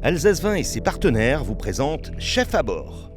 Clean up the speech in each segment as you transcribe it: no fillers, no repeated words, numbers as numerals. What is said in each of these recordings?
Alsace Vin et ses partenaires vous présentent Chef à bord.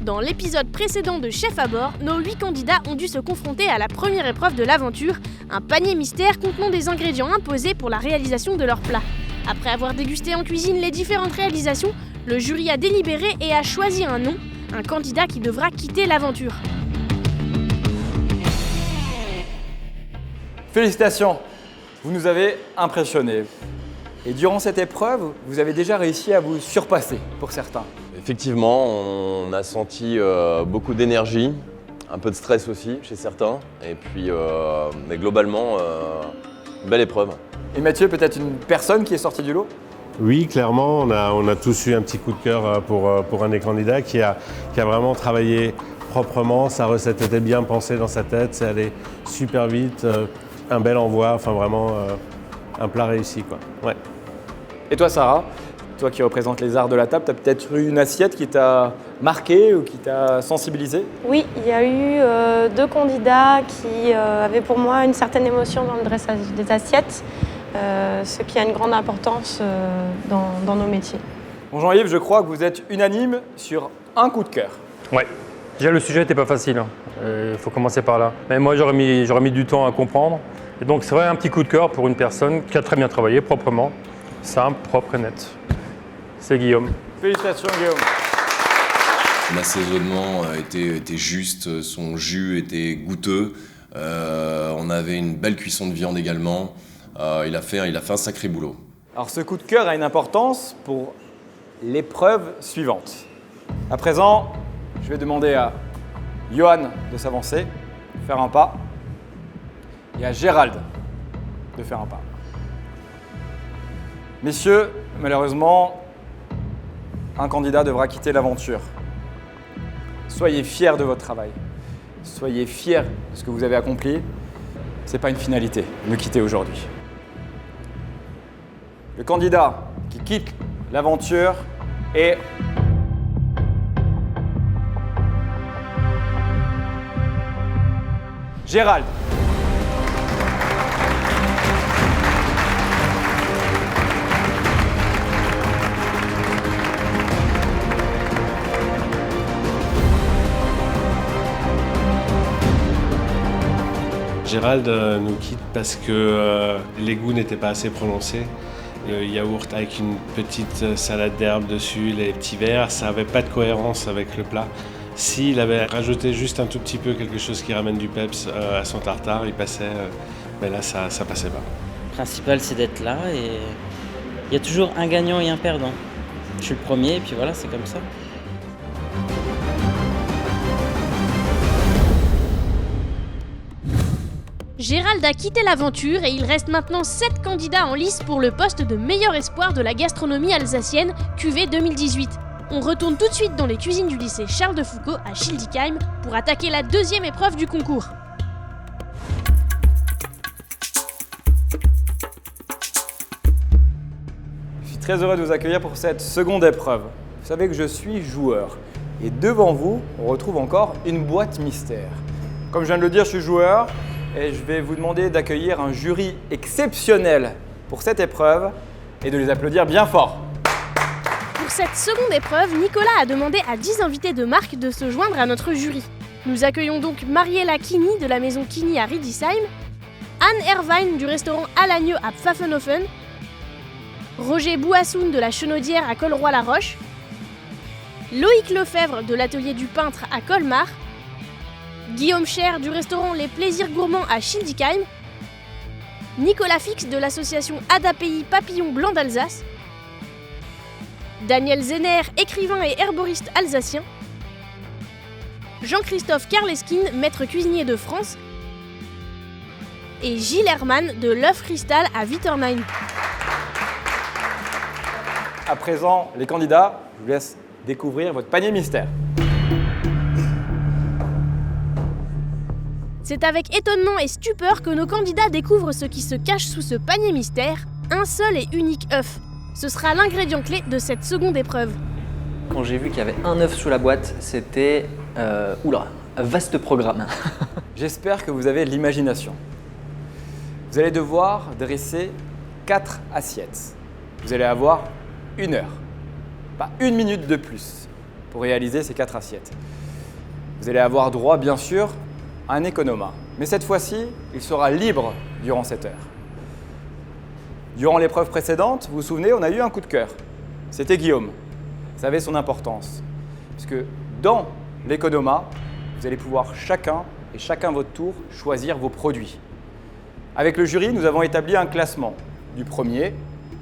Dans l'épisode précédent de Chef à bord, nos 8 candidats ont dû se confronter à la première épreuve de l'aventure, un panier mystère contenant des ingrédients imposés pour la réalisation de leur plat. Après avoir dégusté en cuisine les différentes réalisations, le jury a délibéré et a choisi un nom, un candidat qui devra quitter l'aventure. Félicitations, vous nous avez impressionnés. Et durant cette épreuve, vous avez déjà réussi à vous surpasser pour certains. Effectivement, on a senti beaucoup d'énergie, un peu de stress aussi chez certains, et puis mais globalement, belle épreuve. Et Mathieu, peut-être une personne qui est sortie du lot? Oui, clairement, on a tous eu un petit coup de cœur pour un des candidats qui a vraiment travaillé proprement, sa recette était bien pensée dans sa tête, c'est allé super vite, un bel envoi, enfin vraiment un plat réussi, quoi. Ouais. Et toi Sarah, toi qui représentes les arts de la table, tu as peut-être eu une assiette qui t'a marqué ou qui t'a sensibilisé? Oui, il y a eu 2 candidats qui avaient pour moi une certaine émotion dans le dressage des assiettes, ce qui a une grande importance dans nos métiers. Bon Jean-Yves, je crois que vous êtes unanime sur un coup de cœur. Ouais, déjà le sujet n'était pas facile, il faut commencer par là. Mais moi j'aurais mis du temps à comprendre. Et donc c'est vrai un petit coup de cœur pour une personne qui a très bien travaillé, proprement, simple, propre et net. C'est Guillaume. Félicitations Guillaume. L'assaisonnement était juste, son jus était goûteux. On avait une belle cuisson de viande également. Il a fait un sacré boulot. Alors ce coup de cœur a une importance pour l'épreuve suivante. À présent, je vais demander à Johan de s'avancer, faire un pas, et à Gérald de faire un pas. Messieurs, malheureusement, un candidat devra quitter l'aventure. Soyez fiers de votre travail. Soyez fiers de ce que vous avez accompli. Ce n'est pas une finalité, me quitter aujourd'hui. Le candidat qui quitte l'aventure est Gérald. Gérald nous quitte parce que les goûts n'étaient pas assez prononcés. Le yaourt avec une petite salade d'herbes dessus, les petits verres, ça n'avait pas de cohérence avec le plat. S'il avait rajouté juste un tout petit peu quelque chose qui ramène du peps à son tartare, il passait, mais là ça passait pas. Le principal c'est d'être là et il y a toujours un gagnant et un perdant. Je suis le premier et puis voilà, c'est comme ça. Gérald a quitté l'aventure et il reste maintenant 7 candidats en lice pour le poste de meilleur espoir de la gastronomie alsacienne QV 2018. On retourne tout de suite dans les cuisines du lycée Charles de Foucault à Schildikheim pour attaquer la 2e épreuve du concours. Je suis très heureux de vous accueillir pour cette seconde épreuve. Vous savez que je suis joueur. Et devant vous, on retrouve encore une boîte mystère. Comme je viens de le dire, je suis joueur. Et je vais vous demander d'accueillir un jury exceptionnel pour cette épreuve et de les applaudir bien fort. Pour cette seconde épreuve, Nicolas a demandé à 10 invités de marque de se joindre à notre jury. Nous accueillons donc Mariella Kini de la maison Kini à Riedisheim, Anne Erwein du restaurant à l'agneau à Pfaffenhofen, Roger Bouassoun de la Chenaudière à Colroy-la-Roche, Loïc Lefebvre de l'atelier du peintre à Colmar, Guillaume Cher du restaurant Les Plaisirs Gourmands à Schildikheim, Nicolas Fix de l'association ADAPI Papillon Blanc d'Alsace, Daniel Zenner, écrivain et herboriste alsacien, Jean-Christophe Karleskin, maître cuisinier de France, et Gilles Hermann de l'œuf Cristal à Witternheim. À présent, les candidats, je vous laisse découvrir votre panier mystère. C'est avec étonnement et stupeur que nos candidats découvrent ce qui se cache sous ce panier mystère, un seul et unique œuf. Ce sera l'ingrédient clé de cette seconde épreuve. Quand j'ai vu qu'il y avait un œuf sous la boîte, c'était... oula, un vaste programme. J'espère que vous avez l'imagination. Vous allez devoir dresser 4 assiettes. Vous allez avoir 1 heure, pas 1 minute de plus pour réaliser ces 4 assiettes. Vous allez avoir droit, bien sûr, à un économa. Mais cette fois-ci, il sera libre durant cette heure. Durant l'épreuve précédente, vous vous souvenez, on a eu un coup de cœur. C'était Guillaume. Ça avait son importance. Parce que dans l'économa, vous allez pouvoir chacun votre tour choisir vos produits. Avec le jury, nous avons établi un classement du 1er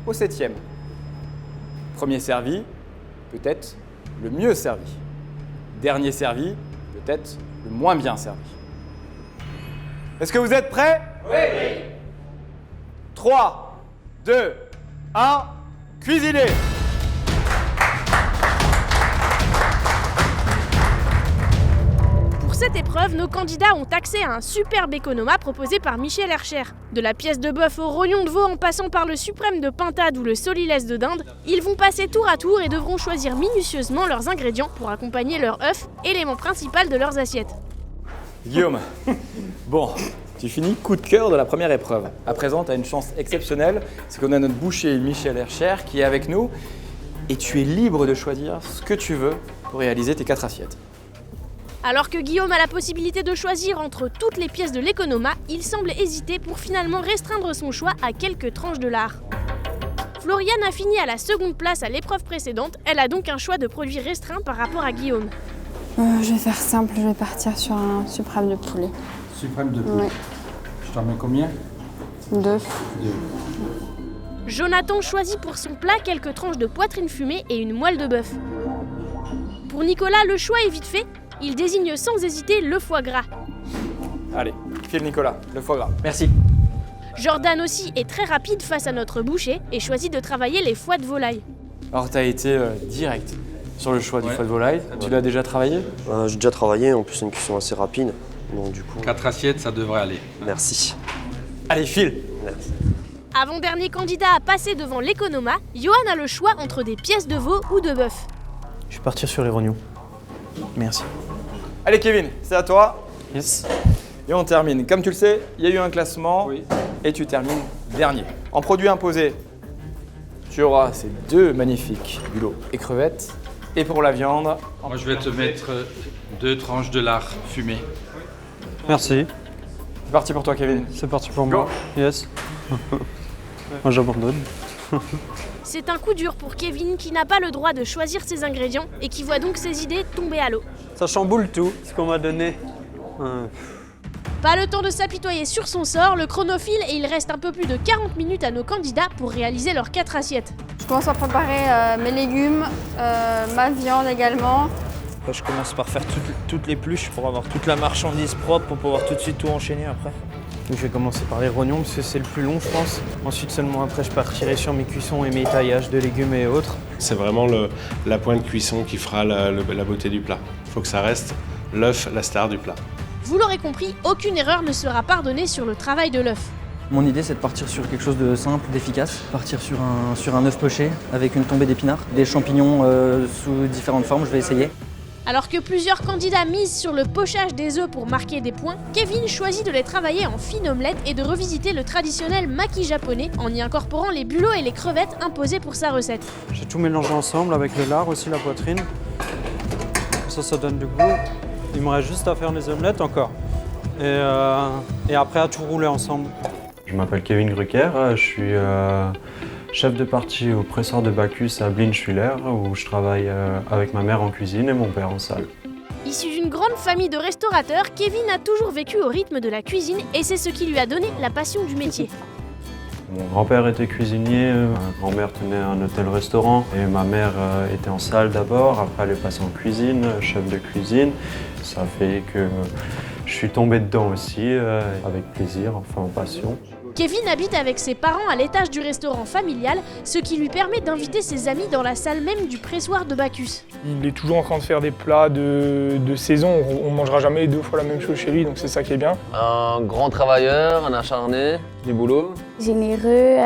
au 7e. Premier servi, peut-être le mieux servi. Dernier servi, peut-être le moins bien servi. Est-ce que vous êtes prêts? Oui! 3, 2, 1, cuisinez! Pour cette épreuve, nos candidats ont accès à un superbe économa proposé par Michel Hercher. De la pièce de bœuf au rognon de veau en passant par le suprême de pintade ou le solilès de dinde, ils vont passer tour à tour et devront choisir minutieusement leurs ingrédients pour accompagner leur œuf, élément principal de leurs assiettes. Guillaume, bon, tu finis coup de cœur de la première épreuve. À présent, tu as une chance exceptionnelle, c'est qu'on a notre boucher Michel Hercher qui est avec nous et tu es libre de choisir ce que tu veux pour réaliser tes 4 assiettes. Alors que Guillaume a la possibilité de choisir entre toutes les pièces de l'économa, il semble hésiter pour finalement restreindre son choix à quelques tranches de lard. Floriane a fini à la seconde place à l'épreuve précédente, elle a donc un choix de produit restreint par rapport à Guillaume. Je vais faire simple, je vais partir sur un suprême de poulet. Suprême de poulet. Oui. Je t'en mets combien? 2. Jonathan choisit pour son plat quelques tranches de poitrine fumée et une moelle de bœuf. Pour Nicolas, le choix est vite fait. Il désigne sans hésiter le foie gras. Allez, file Nicolas, le foie gras. Merci. Jordan aussi est très rapide face à notre boucher et choisit de travailler les foies de volaille. Alors tu as été direct sur le choix du foie de volaille. Tu l'as déjà travaillé? J'ai déjà travaillé, en plus c'est une cuisson assez rapide. Donc du coup... 4 assiettes, ça devrait aller. Merci. Allez, file. Merci. Avant-dernier candidat à passer devant l'économa, Johan a le choix entre des pièces de veau ou de bœuf. Je vais partir sur les rognons. Merci. Allez Kevin, c'est à toi. Yes. Et on termine. Comme tu le sais, il y a eu un classement et tu termines dernier. En produit imposé, tu auras ces 2 magnifiques bulots et crevettes. Et pour la viande... Moi je vais te mettre 2 tranches de lard fumé. Merci. C'est parti pour toi Kevin. C'est parti pour moi. Yes. Moi j'abandonne. C'est un coup dur pour Kevin qui n'a pas le droit de choisir ses ingrédients et qui voit donc ses idées tomber à l'eau. Ça chamboule tout, ce qu'on m'a donné. Pas le temps de s'apitoyer sur son sort, le chrono file et il reste un peu plus de 40 minutes à nos candidats pour réaliser leurs 4 assiettes. Je commence à préparer mes légumes, ma viande également. Je commence par faire toutes les pluches pour avoir toute la marchandise propre pour pouvoir tout de suite tout enchaîner après. Donc je vais commencer par les rognons parce que c'est le plus long je pense. Ensuite seulement après je partirai sur mes cuissons et mes taillages de légumes et autres. C'est vraiment la pointe de cuisson qui fera la beauté du plat. Il faut que ça reste l'œuf, la star du plat. Vous l'aurez compris, aucune erreur ne sera pardonnée sur le travail de l'œuf. Mon idée, c'est de partir sur quelque chose de simple, d'efficace. Partir sur un œuf poché avec une tombée d'épinards, des champignons sous différentes formes, je vais essayer. Alors que plusieurs candidats misent sur le pochage des œufs pour marquer des points, Kevin choisit de les travailler en fine omelette et de revisiter le traditionnel maki japonais en y incorporant les bulots et les crevettes imposés pour sa recette. J'ai tout mélangé ensemble avec le lard aussi, la poitrine. Ça donne du goût. Il me reste juste à faire les omelettes encore. Et après à tout rouler ensemble. Je m'appelle Kevin Grucker, je suis chef de partie au presseur de Bacchus à Blinschwiller où je travaille avec ma mère en cuisine et mon père en salle. Issu d'une grande famille de restaurateurs, Kevin a toujours vécu au rythme de la cuisine et c'est ce qui lui a donné la passion du métier. Mon grand-père était cuisinier, ma grand-mère tenait un hôtel-restaurant et ma mère était en salle d'abord, après elle est passée en cuisine, chef de cuisine. Ça fait que je suis tombé dedans aussi, avec plaisir, enfin en passion. Kevin habite avec ses parents à l'étage du restaurant familial, ce qui lui permet d'inviter ses amis dans la salle même du pressoir de Bacchus. Il est toujours en train de faire des plats de saison, on ne mangera jamais 2 fois la même chose chez lui, donc c'est ça qui est bien. Un grand travailleur, un acharné, du boulot. Généreux,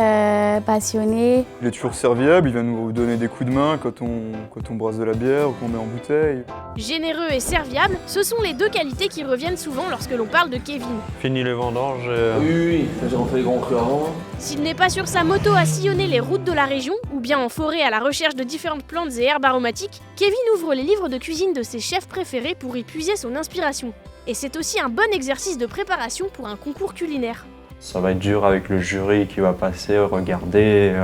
passionné. Il est toujours serviable, il va nous donner des coups de main quand on brasse de la bière ou qu'on met en bouteille. Généreux et serviable, ce sont les 2 qualités qui reviennent souvent lorsque l'on parle de Kevin. Fini les vendanges. Oui, j'en fais les grands crus avant. S'il n'est pas sur sa moto à sillonner les routes de la région, ou bien en forêt à la recherche de différentes plantes et herbes aromatiques, Kevin ouvre les livres de cuisine de ses chefs préférés pour y puiser son inspiration. Et c'est aussi un bon exercice de préparation pour un concours culinaire. Ça va être dur avec le jury qui va passer, regarder.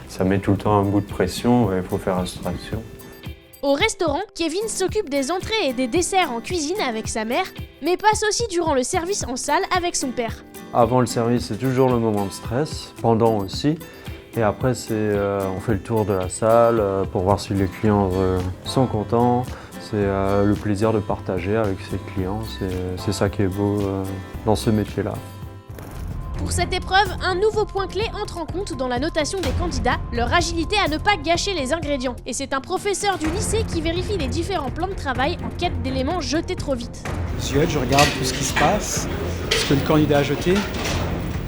Ça met tout le temps un bout de pression et il faut faire abstraction. Au restaurant, Kevin s'occupe des entrées et des desserts en cuisine avec sa mère, mais passe aussi durant le service en salle avec son père. Avant le service, c'est toujours le moment de stress, pendant aussi. Et après, on fait le tour de la salle pour voir si les clients sont contents. C'est le plaisir de partager avec ses clients. C'est ça qui est beau dans ce métier-là. Pour cette épreuve, un nouveau point clé entre en compte dans la notation des candidats, leur agilité à ne pas gâcher les ingrédients. Et c'est un professeur du lycée qui vérifie les différents plans de travail en quête d'éléments jetés trop vite. Je regarde tout ce qui se passe, ce que le candidat a jeté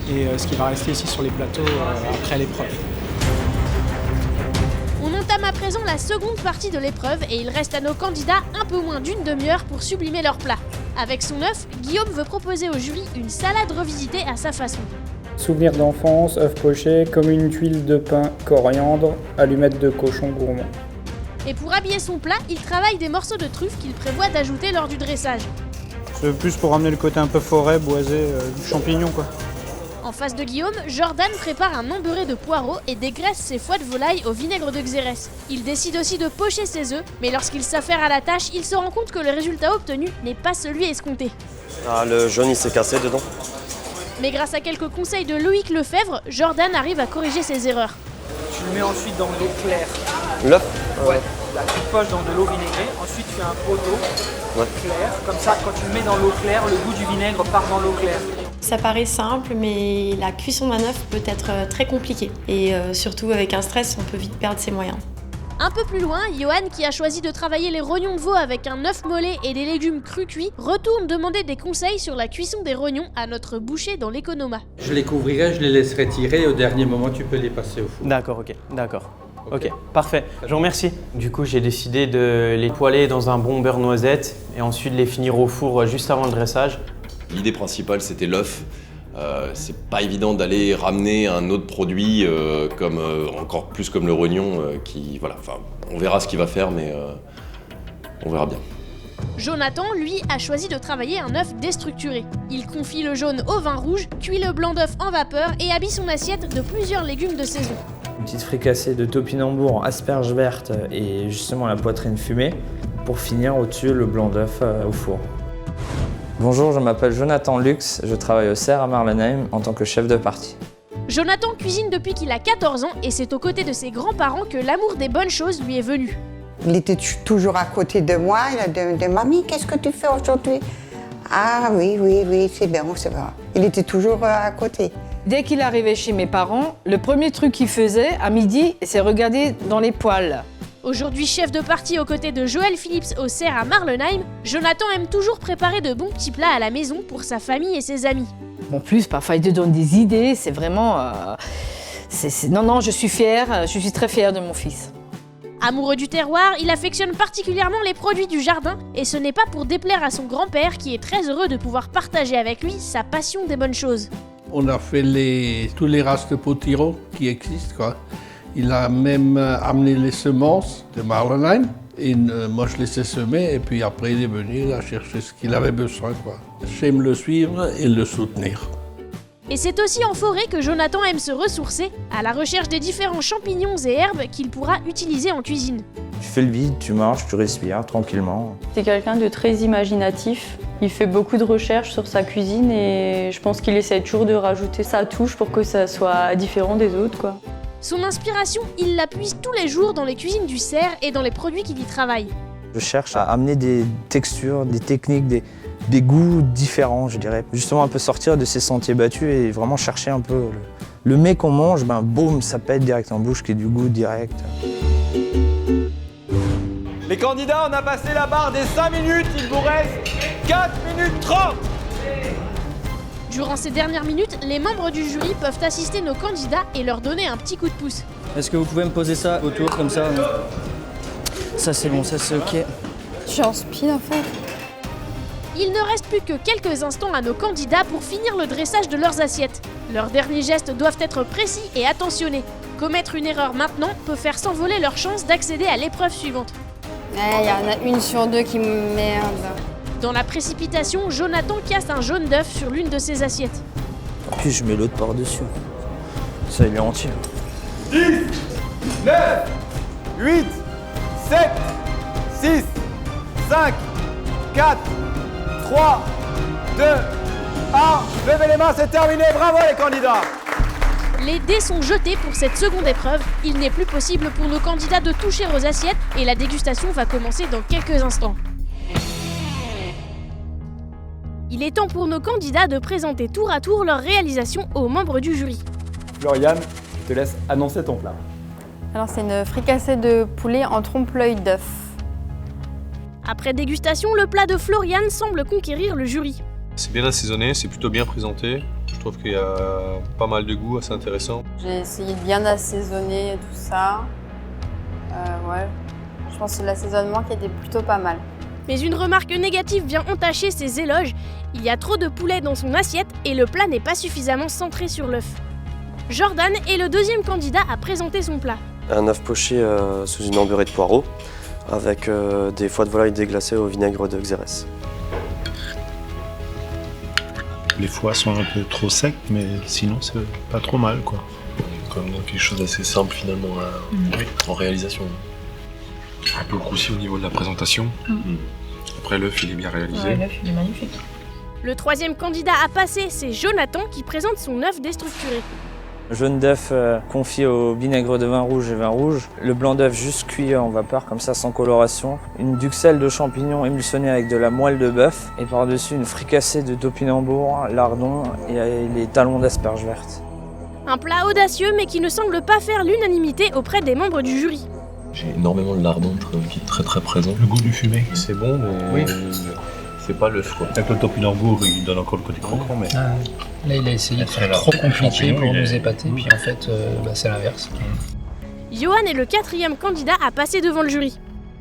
et ce qui va rester aussi sur les plateaux après l'épreuve. On entame à présent la seconde partie de l'épreuve et il reste à nos candidats un peu moins d'1 demi-heure pour sublimer leur plat. Avec son œuf, Guillaume veut proposer au jury une salade revisitée à sa façon. Souvenirs d'enfance, œuf poché, comme une tuile de pain, coriandre, allumettes de cochon gourmand. Et pour habiller son plat, il travaille des morceaux de truffe qu'il prévoit d'ajouter lors du dressage. C'est plus pour ramener le côté un peu forêt, boisé, du champignon quoi. En face de Guillaume, Jordan prépare un embeurré de poireaux et dégraisse ses foies de volaille au vinaigre de xérès. Il décide aussi de pocher ses œufs, mais lorsqu'il s'affaire à la tâche, il se rend compte que le résultat obtenu n'est pas celui escompté. Ah, le jaune il s'est cassé dedans. Mais grâce à quelques conseils de Loïc Lefebvre, Jordan arrive à corriger ses erreurs. Tu le mets ensuite dans de l'eau claire. L'œuf Ouais. Là, tu poches dans de l'eau vinaigrée, ensuite tu fais un pot d'eau claire. Comme ça, quand tu le mets dans l'eau claire, le goût du vinaigre part dans l'eau claire. Ça paraît simple, mais la cuisson d'un œuf peut être très compliquée. Et surtout avec un stress, on peut vite perdre ses moyens. Un peu plus loin, Johan, qui a choisi de travailler les rognons de veau avec un œuf mollet et des légumes crus cuits, retourne demander des conseils sur la cuisson des rognons à notre boucher dans l'Economa. Je les couvrirai, je les laisserai tirer et au dernier moment tu peux les passer au four. D'accord, ok, parfait, je vous remercie. Du coup, j'ai décidé de les poêler dans un bon beurre noisette et ensuite de les finir au four juste avant le dressage. L'idée principale, c'était l'œuf. C'est pas évident d'aller ramener un autre produit encore plus comme le rognon on verra ce qu'il va faire, mais on verra bien. Jonathan, lui, a choisi de travailler un œuf déstructuré. Il confie le jaune au vin rouge, cuit le blanc d'œuf en vapeur et habille son assiette de plusieurs légumes de saison. Une petite fricassée de topinambour, asperges vertes et justement la poitrine fumée pour finir au-dessus le blanc d'œuf au four. Bonjour, je m'appelle Jonathan Lux, je travaille au CER à Marlenheim en tant que chef de partie. Jonathan cuisine depuis qu'il a 14 ans et c'est aux côtés de ses grands-parents que l'amour des bonnes choses lui est venu. Il était toujours à côté de moi, il a dit « Mamie, qu'est-ce que tu fais aujourd'hui ?» Ah oui, c'est bien, c'est vrai. Il était toujours à côté. Dès qu'il arrivait chez mes parents, le premier truc qu'il faisait à midi, c'est regarder dans les poêles. Aujourd'hui chef de partie aux côtés de Joël Phillips au CER à Marlenheim, Jonathan aime toujours préparer de bons petits plats à la maison pour sa famille et ses amis. En plus, parfois il te donne des idées, c'est vraiment... Non, je suis fière, je suis très fière de mon fils. Amoureux du terroir, il affectionne particulièrement les produits du jardin et ce n'est pas pour déplaire à son grand-père qui est très heureux de pouvoir partager avec lui sa passion des bonnes choses. On a fait tous les races de potiron qui existent, quoi. Il a même amené les semences de Marlenheim. Et moi, je les ai semées et puis après, il est venu, il a cherché ce qu'il avait besoin, quoi. J'aime le suivre et le soutenir. Et c'est aussi en forêt que Jonathan aime se ressourcer, à la recherche des différents champignons et herbes qu'il pourra utiliser en cuisine. Tu fais le vide, tu marches, tu respires tranquillement. C'est quelqu'un de très imaginatif. Il fait beaucoup de recherches sur sa cuisine et je pense qu'il essaie toujours de rajouter sa touche pour que ça soit différent des autres, quoi. Son inspiration, il la puise tous les jours dans les cuisines du CER et dans les produits qu'il y travaille. Je cherche à amener des textures, des techniques, des goûts différents, je dirais. Justement un peu sortir de ces sentiers battus et vraiment chercher un peu le mets qu'on mange, ben boum, ça pète direct en bouche, qui est du goût direct. Les candidats, on a passé la barre des 5 minutes, il vous reste 4 minutes 30. Durant ces dernières minutes, les membres du jury peuvent assister nos candidats et leur donner un petit coup de pouce. Est-ce que vous pouvez me poser ça autour comme ça? Ça c'est bon, ça c'est ok. Je suis en speed en fait. Il ne reste plus que quelques instants à nos candidats pour finir le dressage de leurs assiettes. Leurs derniers gestes doivent être précis et attentionnés. Commettre une erreur maintenant peut faire s'envoler leur chance d'accéder à l'épreuve suivante. Il y en a une sur deux qui me merde. Dans la précipitation, Jonathan casse un jaune d'œuf sur l'une de ses assiettes. Puis je mets l'autre par-dessus. Ça il est entier. 10, 9, 8, 7, 6, 5, 4, 3, 2, 1. Levez les mains, c'est terminé. Bravo les candidats. Les dés sont jetés pour cette seconde épreuve. Il n'est plus possible pour nos candidats de toucher aux assiettes et la dégustation va commencer dans quelques instants. Il est temps pour nos candidats de présenter tour à tour leur réalisation aux membres du jury. Floriane, je te laisse annoncer ton plat. Alors c'est une fricassée de poulet en trompe-l'œil d'œuf. Après dégustation, le plat de Floriane semble conquérir le jury. C'est bien assaisonné, c'est plutôt bien présenté. Je trouve qu'il y a pas mal de goût assez intéressant. J'ai essayé de bien assaisonner tout ça. Ouais, je pense que c'est l'assaisonnement qui était plutôt pas mal. Mais une remarque négative vient entacher ses éloges. Il y a trop de poulet dans son assiette et le plat n'est pas suffisamment centré sur l'œuf. Jordan est le deuxième candidat à présenter son plat. Un œuf poché sous une emburrée de poireaux avec des foies de volaille déglacés au vinaigre de Xérès. Les foies sont un peu trop secs, mais sinon c'est pas trop mal quoi. Comme quelque chose d'assez simple finalement en réalisation. Un peu croussi au niveau de la présentation. Après l'œuf il est bien réalisé. Ouais, l'œuf il est magnifique. Le troisième candidat à passer, c'est Jonathan qui présente son œuf déstructuré. Jaune d'œuf confit au vinaigre de vin rouge et vin rouge. Le blanc d'œuf juste cuit en vapeur, comme ça, sans coloration. Une duxelle de champignons émulsionnée avec de la moelle de bœuf. Et par-dessus, une fricassée de topinambour, lardon et les talons d'asperges vertes. Un plat audacieux, mais qui ne semble pas faire l'unanimité auprès des membres du jury. J'ai énormément de lardon qui est très très présent. Le goût du fumé. C'est bon, mais c'est pas l'œuf quoi. Avec le topinambour, il donne encore le côté croquant, mais... Là, il a essayé de faire trop compliqué pour nous épater, puis en fait, c'est l'inverse. Johan est le quatrième candidat à passer devant le jury.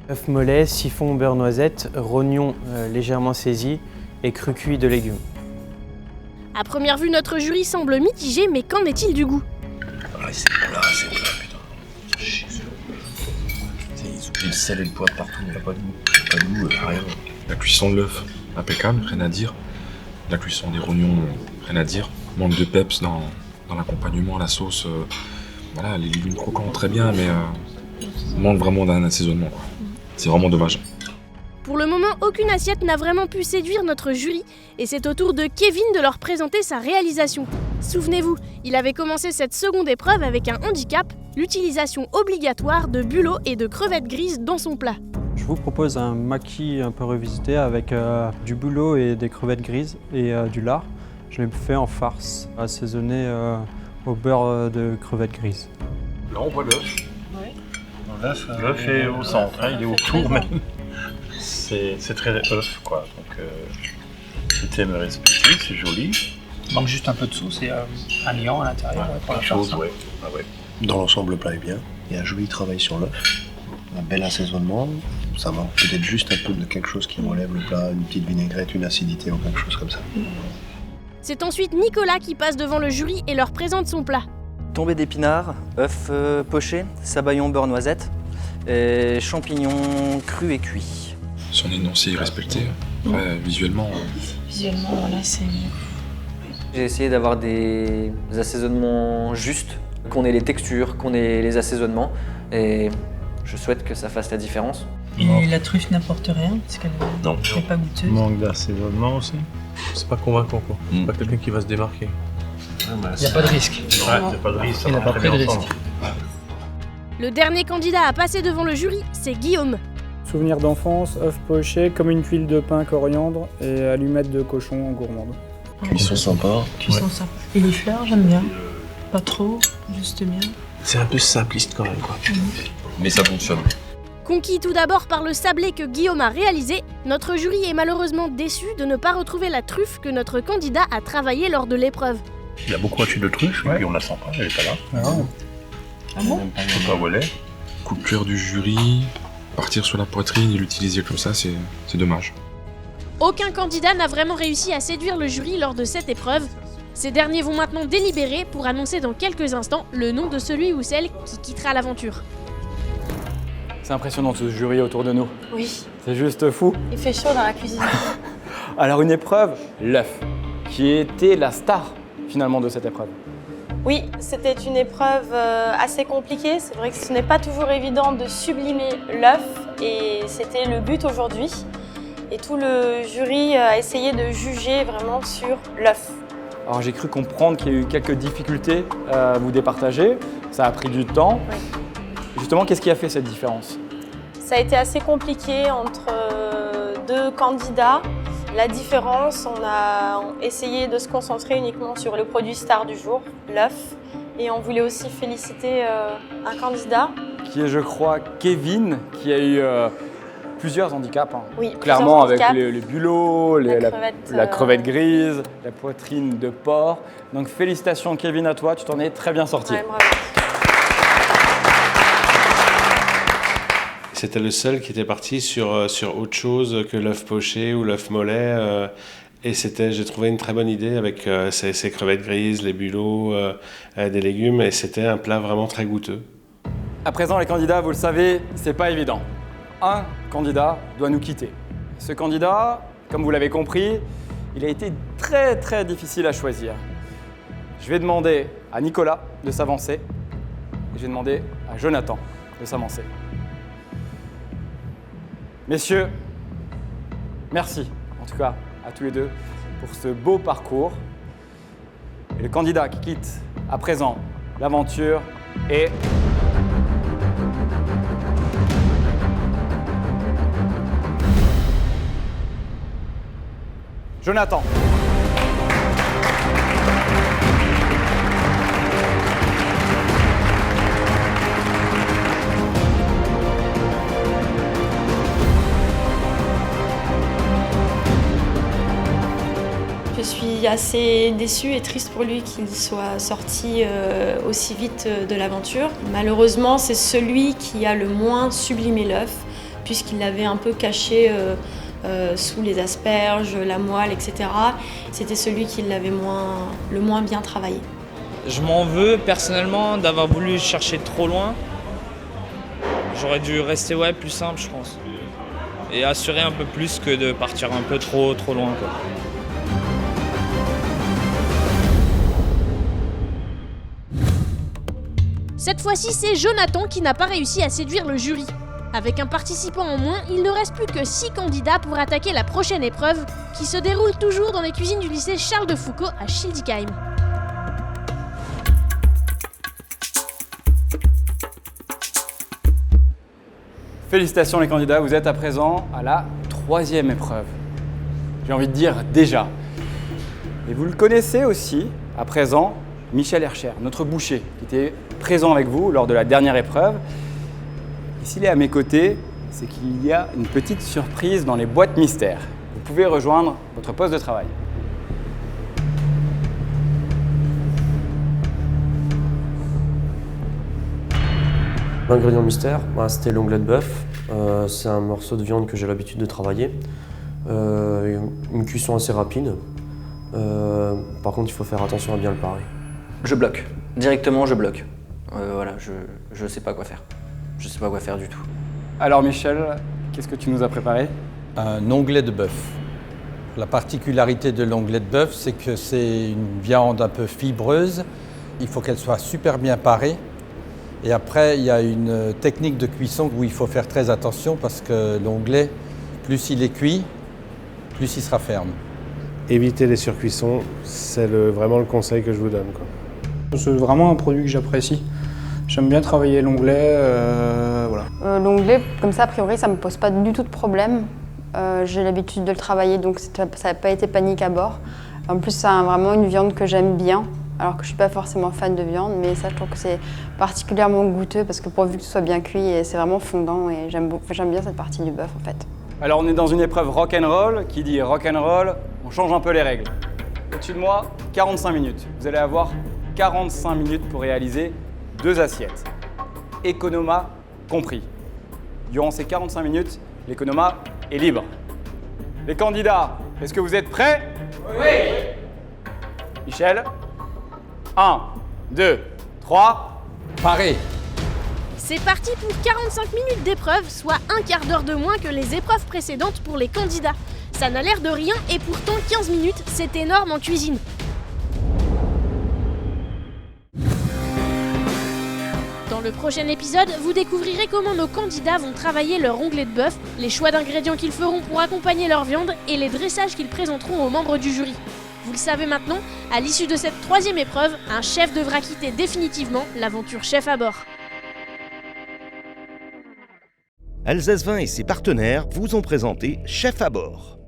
Œuf mollet, siphon beurre noisette, rognon légèrement saisi et cru cuit de légumes. À première vue, notre jury semble mitigé, mais qu'en est-il du goût? C'est plat, putain. Ils oublient le sel et le poivre partout, il n'y a pas de goût. Pas de goût, rien. La cuisson de l'œuf, impeccable, rien à dire. La cuisson des rognons, rien à dire. Manque de peps dans l'accompagnement, la sauce. Voilà, les légumes croquants, très bien, mais manque vraiment d'un assaisonnement, quoi. C'est vraiment dommage. Pour le moment, aucune assiette n'a vraiment pu séduire notre jury, et c'est au tour de Kevin de leur présenter sa réalisation. Souvenez-vous, il avait commencé cette seconde épreuve avec un handicap, l'utilisation obligatoire de bulots et de crevettes grises dans son plat. Je vous propose un maquis un peu revisité avec du bouleau et des crevettes grises et du lard. Je l'ai fait en farce, assaisonné au beurre de crevettes grises. Là, on voit l'œuf. Ouais. L'œuf est au centre, il est autour même. C'est très œuf quoi, donc le thème est respecté, c'est joli. Il manque juste un peu de sauce et un liant à l'intérieur. Pour la chose, ouais. Dans l'ensemble, le plat est bien. Il y a un joli travail sur l'œuf, un bel assaisonnement. Ça manque peut-être juste un peu de quelque chose qui relève le plat, une petite vinaigrette, une acidité ou quelque chose comme ça. C'est ensuite Nicolas qui passe devant le jury et leur présente son plat. Tombée d'épinards, œufs pochés, sabayon beurre noisette et champignons crus et cuits. Son énoncé est respecté. Après, visuellement... Visuellement, voilà, c'est... J'ai essayé d'avoir des assaisonnements justes, qu'on ait les textures, qu'on ait les assaisonnements, et je souhaite que ça fasse la différence. Et la truffe n'apporte rien, parce qu'elle n'est pas goûteuse. Manque d'assaisonnement aussi. C'est pas convaincant quoi. C'est pas quelqu'un qui va se démarquer. Il n'y a pas de risque. Il n'y a pas de risque. Il n'a pas pris de risque. Le dernier candidat à passer devant le jury, c'est Guillaume. Souvenirs d'enfance, œufs pochés, comme une tuile de pain coriandre et allumettes de cochon gourmande. Cuisson sympa. Cuisson sympa. Et les fleurs, j'aime bien. Pas trop, juste bien. C'est un peu simpliste quand même, quoi. Mais ça fonctionne. Conquis tout d'abord par le sablé que Guillaume a réalisé, notre jury est malheureusement déçu de ne pas retrouver la truffe que notre candidat a travaillée lors de l'épreuve. Il y a beaucoup à tuer de truffes, et puis on la sent pas, elle est pas là. Ah bon? Je sais pas où elle est. Coup de cœur du jury, partir sur la poitrine et l'utiliser comme ça, c'est dommage. Aucun candidat n'a vraiment réussi à séduire le jury lors de cette épreuve. Ces derniers vont maintenant délibérer pour annoncer dans quelques instants le nom de celui ou celle qui quittera l'aventure. C'est impressionnant ce jury autour de nous. Oui, C'est juste fou. il fait chaud dans la cuisine. Alors une épreuve, l'œuf, qui était la star finalement de cette épreuve. Oui, c'était une épreuve assez compliquée. C'est vrai que ce n'est pas toujours évident de sublimer l'œuf et c'était le but aujourd'hui. Et tout le jury a essayé de juger vraiment sur l'œuf. Alors j'ai cru comprendre qu'il y a eu quelques difficultés à vous départager. Ça a pris du temps. Oui. Justement, qu'est-ce qui a fait cette différence? Ça a été assez compliqué entre deux candidats. La différence, on a essayé de se concentrer uniquement sur le produit star du jour, l'œuf. Et on voulait aussi féliciter un candidat. Qui est, je crois, Kevin, qui a eu plusieurs handicaps. Hein. Oui, clairement, plusieurs avec handicaps. les bulots, La crevette grise, la poitrine de porc. Donc félicitations Kevin à toi, tu t'en es très bien sorti. Ouais, bravo. C'était le seul qui était parti sur autre chose que l'œuf poché ou l'œuf mollet. Et j'ai trouvé une très bonne idée avec ces crevettes grises, les bulots, des légumes. Et c'était un plat vraiment très goûteux. À présent, les candidats, vous le savez, c'est pas évident. Un candidat doit nous quitter. Ce candidat, comme vous l'avez compris, il a été très très difficile à choisir. Je vais demander à Nicolas de s'avancer. Et je vais demander à Jonathan de s'avancer. Messieurs, merci en tout cas à tous les deux pour ce beau parcours. Et le candidat qui quitte à présent l'aventure est Jonathan. Je suis assez déçue et triste pour lui qu'il soit sorti aussi vite de l'aventure. Malheureusement, c'est celui qui a le moins sublimé l'œuf, puisqu'il l'avait un peu caché sous les asperges, la moelle, etc. C'était celui qui l'avait le moins bien travaillé. Je m'en veux personnellement d'avoir voulu chercher trop loin. J'aurais dû rester plus simple, je pense. Et assurer un peu plus que de partir un peu trop loin, quoi. Cette fois-ci, c'est Jonathan qui n'a pas réussi à séduire le jury. Avec un participant en moins, il ne reste plus que 6 candidats pour attaquer la prochaine épreuve, qui se déroule toujours dans les cuisines du lycée Charles de Foucault à Schildikheim. Félicitations les candidats, vous êtes à présent à la 3e épreuve. J'ai envie de dire déjà. Et vous le connaissez aussi, à présent, Michel Hercher, notre boucher, qui était présent avec vous lors de la dernière épreuve. Et s'il est à mes côtés, c'est qu'il y a une petite surprise dans les boîtes mystères. Vous pouvez rejoindre votre poste de travail. L'ingrédient mystère, c'était l'onglet de bœuf. C'est un morceau de viande que j'ai l'habitude de travailler. Une cuisson assez rapide. Par contre, il faut faire attention à bien le parer. Je bloque. Directement, je bloque. Voilà, je sais pas quoi faire. Je sais pas quoi faire du tout. Alors Michel, qu'est-ce que tu nous as préparé? Un onglet de bœuf. La particularité de l'onglet de bœuf, c'est que c'est une viande un peu fibreuse. Il faut qu'elle soit super bien parée. Et après, il y a une technique de cuisson où il faut faire très attention parce que l'onglet, plus il est cuit, plus il sera ferme. Éviter les surcuissons, c'est vraiment le conseil que je vous donne, quoi. C'est vraiment un produit que j'apprécie. J'aime bien travailler l'onglet, voilà. L'onglet, comme ça, a priori, ça me pose pas du tout de problème. J'ai l'habitude de le travailler, donc ça n'a pas été panique à bord. En plus, c'est vraiment une viande que j'aime bien, alors que je suis pas forcément fan de viande, mais ça, je trouve que c'est particulièrement goûteux parce que pourvu que ce soit bien cuit, et c'est vraiment fondant et j'aime bien cette partie du bœuf en fait. Alors on est dans une épreuve rock'n'roll, qui dit rock'n'roll, on change un peu les règles. Au-dessus de moi, 45 minutes. Vous allez avoir 45 minutes pour réaliser 2 assiettes. Economa compris. Durant ces 45 minutes, l'Economa est libre. Les candidats, est-ce que vous êtes prêts? Oui. Michel? 1, 2, 3, paré. C'est parti pour 45 minutes d'épreuve, soit un quart d'heure de moins que les épreuves précédentes pour les candidats. Ça n'a l'air de rien et pourtant 15 minutes, c'est énorme en cuisine. Dans le prochain épisode, vous découvrirez comment nos candidats vont travailler leur onglet de bœuf, les choix d'ingrédients qu'ils feront pour accompagner leur viande et les dressages qu'ils présenteront aux membres du jury. Vous le savez maintenant, à l'issue de cette 3e épreuve, un chef devra quitter définitivement l'aventure chef à bord. Alsace Vin et ses partenaires vous ont présenté Chef à bord.